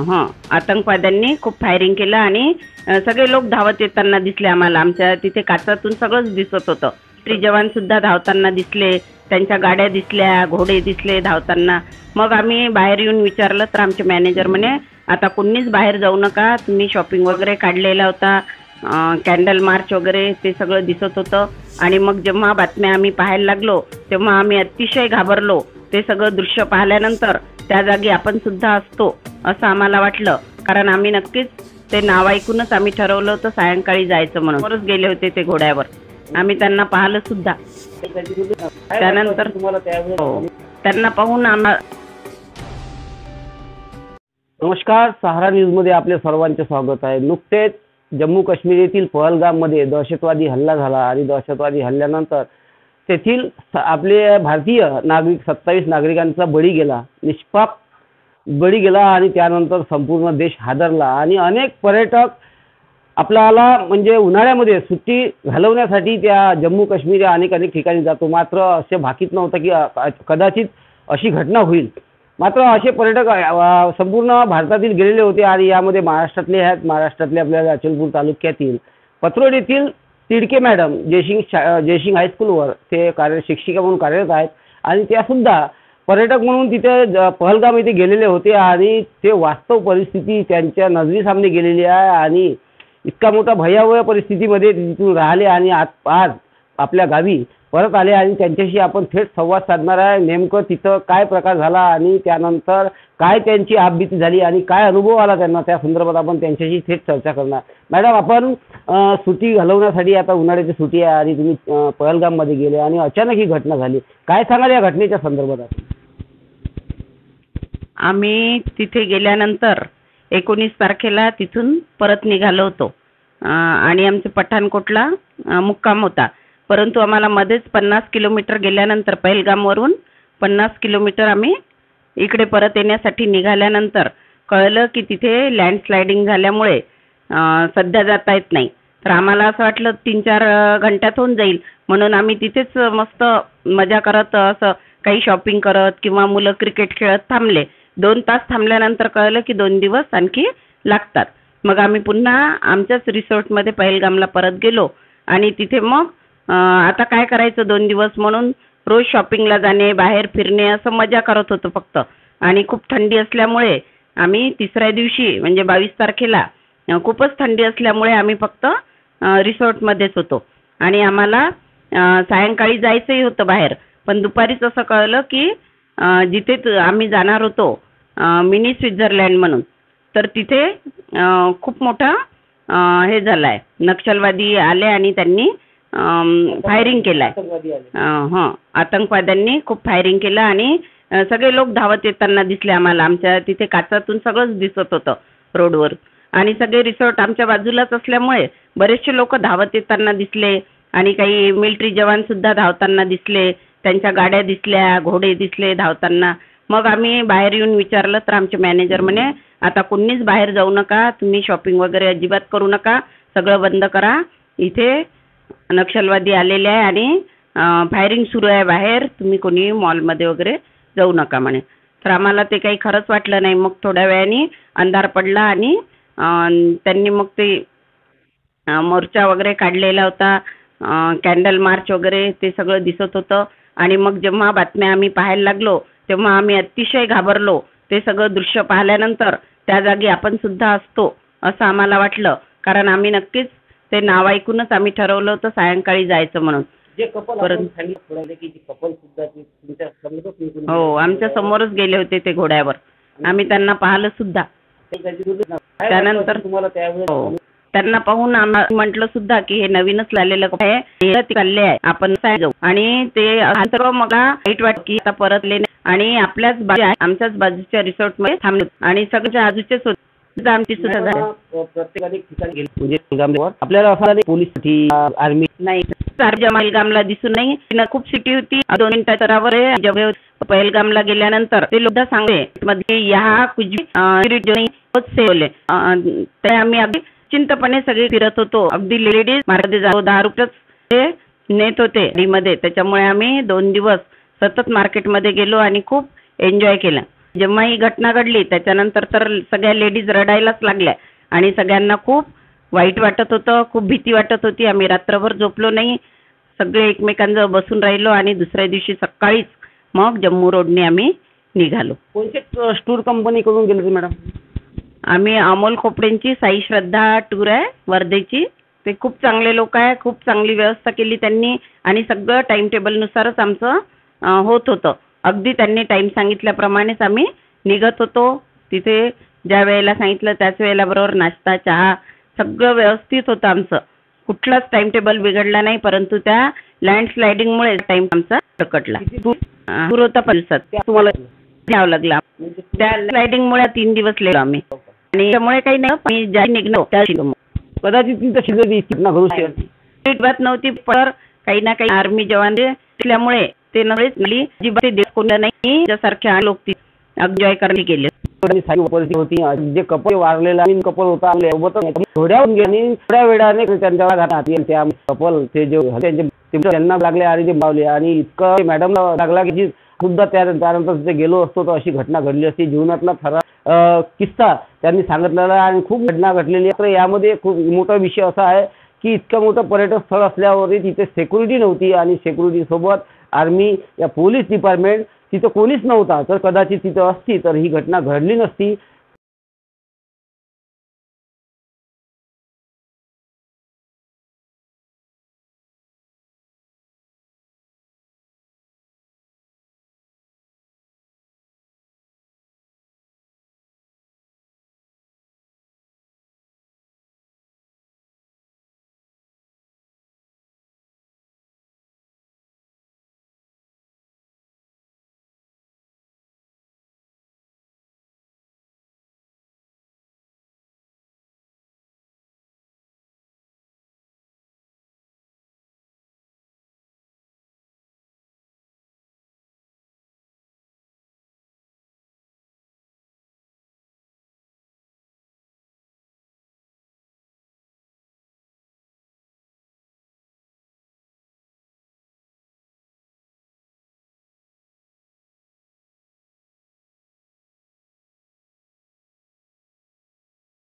हां, आतंकवाद्यांनी खूप फायरिंग केलं आणि सगळे लोक धावत येताना दिसले आम्हाला. आमच्या तिथे काचातून सगळंच दिसत होतं. जवान सुद्धा धावताना दिसले, त्यांच्या गाड्या दिसल्या, घोडे दिसले धावताना. मग आम्ही बाहेर येऊन विचारलं तर आमचे मॅनेजर म्हणे आता कोणीच बाहेर जाऊ नका, तुम्ही शॉपिंग वगैरे काढलेला होता, कॅन्डल मार्च वगैरे ते सगळं दिसत होतं. आणि मग जेव्हा बातम्या आम्ही पाहायला लागलो तेव्हा आम्ही अतिशय घाबरलो. ते सगळं दृश्य पाहिल्यानंतर त्या जागी आपण सुद्धा असतो असं आम्हाला वाटलं, कारण आम्ही नक्कीच ते नाव ऐकूनच आम्ही ठरवलं होतं सायंकाळी जायचं म्हणून. वरच गेले होते ते घोड्यावर, आम्ही त्यांना पाहिलं सुद्धा. त्यानंतर त्यांना पाहून नमस्कार, सहारा न्यूजमध्ये आपले सर्वांचे स्वागत आहे. नुकतेच जम्मू काश्मीर येथील पहलगाममध्ये दहशतवादी हल्ला झाला आणि दहशतवादी हल्ल्यानंतर तेथील आपले भारतीय नागरिक 27 नागरिकांचा बळी गेला, निष्पाप बळी गेला. आणि त्यानंतर संपूर्ण देश हादरला आणि अनेक पर्यटक आपल्याला म्हणजे उन्हाळ्यामध्ये सुट्टी घालवण्यासाठी त्या जम्मू काश्मीर या अनेक ठिकाणी जातो. मात्र असे भाकीत नव्हतं की कदाचित अशी घटना होईल. मात्र असे पर्यटक संपूर्ण भारतातील गेलेले होते आणि यामध्ये महाराष्ट्रातले आहेत. महाराष्ट्रातले आपल्या अचलपूर तालुक्यातील पत्रोड येथील तिडके मॅडम जयसिंग हायस्कूलवर ते शिक्षिका म्हणून कार्यरत आहेत आणि त्यासुद्धा पर्यटक म्हणून तिथे पहलगाम येथे गेलेले होते आणि ते वास्तव परिस्थिती त्यांच्या नजरेसामने गेलेली आहे आणि इतका मोठा भयावह परिस्थितीमध्ये तिथून राहिले आणि आज आपल्या गावी परत आले आणि त्यांच्याशी आपण थेट संवाद साधणार आहे. नेमकं तिथं काय प्रकार झाला आणि त्यानंतर काय त्यांची आपबीती झाली आणि काय अनुभव आला त्यांना, त्या संदर्भात आपण त्यांच्याशी थेट चर्चा करणार. मॅडम, आपण सुट्टी घालवण्यासाठी आता उन्हाळ्याची सुट्टी आहे आणि तुम्ही पहलगाममध्ये गेले आणि अचानक ही घटना झाली, काय सांगाल या घटनेच्या संदर्भात? आम्ही तिथे गेल्यानंतर 19 तारखेला तिथून परत निघालो होतो आणि आमचं पठाणकोटला मुक्काम होता. परंतु आम्हाला मध्येच 50 किलोमीटर गेल्यानंतर पहलगामवरून 50 किलोमीटर आम्ही इकडे परत येण्यासाठी निघाल्यानंतर कळलं की तिथे लँडस्लायडिंग झाल्यामुळे सध्या जाता येत नाही. तर आम्हाला असं वाटलं 3-4 घंट्यात होऊन जाईल, म्हणून आम्ही तिथेच मस्त मजा करत असं काही शॉपिंग करत किंवा मुलं क्रिकेट खेळत थांबले. 2 तास थांबल्यानंतर कळलं की 2 दिवस आणखी लागतात. मग आम्ही पुन्हा आमच्याच रिसॉर्टमध्ये पहलगामला परत गेलो आणि तिथे मग आता काय करायचं 2 दिवस म्हणून रोज शॉपिंगला जाणे, बाहेर फिरणे असं मजा करत होतो फक्त. आणि खूप थंडी असल्यामुळे आम्ही तिसऱ्या दिवशी म्हणजे 22 तारखेला खूपच थंडी असल्यामुळे आम्ही फक्त रिसॉर्टमध्येच होतो आणि आम्हाला सायंकाळी जायचंही होतं बाहेर. पण दुपारीच असं कळलं की जिथे आम्ही जाणार होतो मिनी स्वित्झर्लंड म्हणून, तर तिथे खूप मोठा हे झालं आहे, नक्षलवादी आले आणि त्यांनी फायरिंग केलाय. हां, आतंकवाद्यांनी खूप फायरिंग केलं आणि सगळे लोक धावत येताना दिसले आम्हाला. आमच्या तिथे काचातून सगळंच दिसत होतं रोडवर आणि सगळे रिसॉर्ट आमच्या बाजूलाच असल्यामुळे बरेचसे लोक धावत येताना दिसले आणि काही मिलिटरी जवान सुद्धा धावताना दिसले, त्यांच्या गाड्या दिसल्या, घोडे दिसले धावताना. मग आम्ही बाहेर येऊन विचारलं तर आमचे मॅनेजर म्हणे आता कोणीच बाहेर जाऊ नका, तुम्ही शॉपिंग वगैरे अजिबात करू नका, सगळं बंद करा, इथे नक्षलवादी आलेले आहे आणि फायरिंग सुरू आहे बाहेर, तुम्ही कोणी मॉलमध्ये वगैरे जाऊ नका म्हणे. तर आम्हाला ते काही खरंच वाटलं नाही. मग थोड्या वेळाने अंधार पडला आणि त्यांनी मग ते मोर्चा वगैरे काढलेला होता, कॅन्डल मार्च वगैरे ते सगळं दिसत होतं. आणि मग जेव्हा बातम्या आम्ही पाहायला लागलो तेव्हा आम्ही अतिशय घाबरलो. ते सगळं दृश्य पाहिल्यानंतर त्या जागी आपण सुद्धा असतो असं आम्हाला वाटलं, कारण आम्ही नक्कीच ते नाव ऐकूनच आम्ही ठरवलं होतं सायंकाळी जायचं म्हणून. हो, आमच्या समोरच गेले होते ते घोड्यावर, आम्ही त्यांना पाहिलं सुद्धा. त्यानंतर त्यांना पाहून आम्ही म्हटलं सुद्धा की हे नवीनच लावलेलं आहे, आपण जाऊ. आणि ते सर्व मला वाईट वाटलं की आता परतले आणि आमच्याच बाजूच्या रिसॉर्ट मध्ये थांबलो आणि सगळ्या आजूचेच होते. आमची सुद्धा आपल्याला पोलीस आर्मी नाही पहलगामला दिसून नाही, खूप सिटी होती 2 मिनिटाच्या अंतरावर. पहलगामला गेल्यानंतर ते लोक सांगले मध्ये या ते आम्ही अगदी चिंतपणे सगळे फिरत होतो. अगदी लेडीज मार्केटमध्ये 10 रुपये नेत होते मध्ये. त्याच्यामुळे आम्ही 2 दिवस सतत मार्केटमध्ये गेलो आणि खूप एन्जॉय केलं. जेव्हा ही घटना घडली त्याच्यानंतर तर सगळ्या लेडीज रडायलाच लागल्या आणि सगळ्यांना खूप वाईट वाटत होतं, खूप भीती वाटत होती. आम्ही रात्रभर झोपलो नाही, सगळे एकमेकांजवळ बसून राहिलो आणि दुसऱ्या दिवशी सकाळीच मग जम्मू रोडने आम्ही निघालो. कोणत्या टूर कंपनीकडून गेले होते मॅडम? आम्ही अमोल खोपडेंची साई श्रद्धा टूर आहे वर्धेची. ते खूप चांगले लोक आहे, खूप चांगली व्यवस्था केली त्यांनी आणि सगळं टाइम टेबलनुसारच आमचं होत होतं. अगदी त्यांनी टाइम सांगितल्याप्रमाणेच आम्ही निघत होतो. तिथे ज्या वेळेला सांगितलं त्याच वेळेला बरोबर नाश्ता चहा सगळं व्यवस्थित होतं आमचं. कुठलाच टाइम टेबल बिघडला नाही. परंतु त्या लँडस्लायडिंगमुळे टाइम आमचा रखडला. दूर होता 5 दिवसात तुम्हाला घ्यावं लागला. त्या स्लायडिंगमुळे 3 दिवस लेलो आम्ही आणि त्यामुळे काही नाही. आम्ही ज्या निघलो त्या कदाचित तिथं शिकली घटना घडू शकते. बात नव्हती पण काही ना काही आर्मी जवान असल्यामुळे ते नव्हेच अजिबात कोणी नाही ज्यासारखे लोक ती एन्जॉय करायला गेले. परिस्थिती होती जे कपल वारलेला कपल होता थोड्या वेळाने त्यांच्या घरात त्या कपल ते जे त्यांना लागले आणि ते मावले आणि इतकं मॅडमला लागला की सुद्धा त्यानंतर ते गेलो असतो तर अशी घटना घडली असती. जीवनातला खरा किस्सा त्यांनी सांगितलेला आणि खूप घटना घडलेली आहे. तर यामध्ये खूप मोठा विषय असा आहे की इतकं मोठं पर्यटन स्थळ असल्यावरही तिथे सिक्युरिटी नव्हती आणि सिक्युरिटी सोबत आर्मी या पोलीस डिपार्टमेंट तिथं कोणीच नव्हता. तर कदाचित तिथं असती तर ही घटना घडली नसती.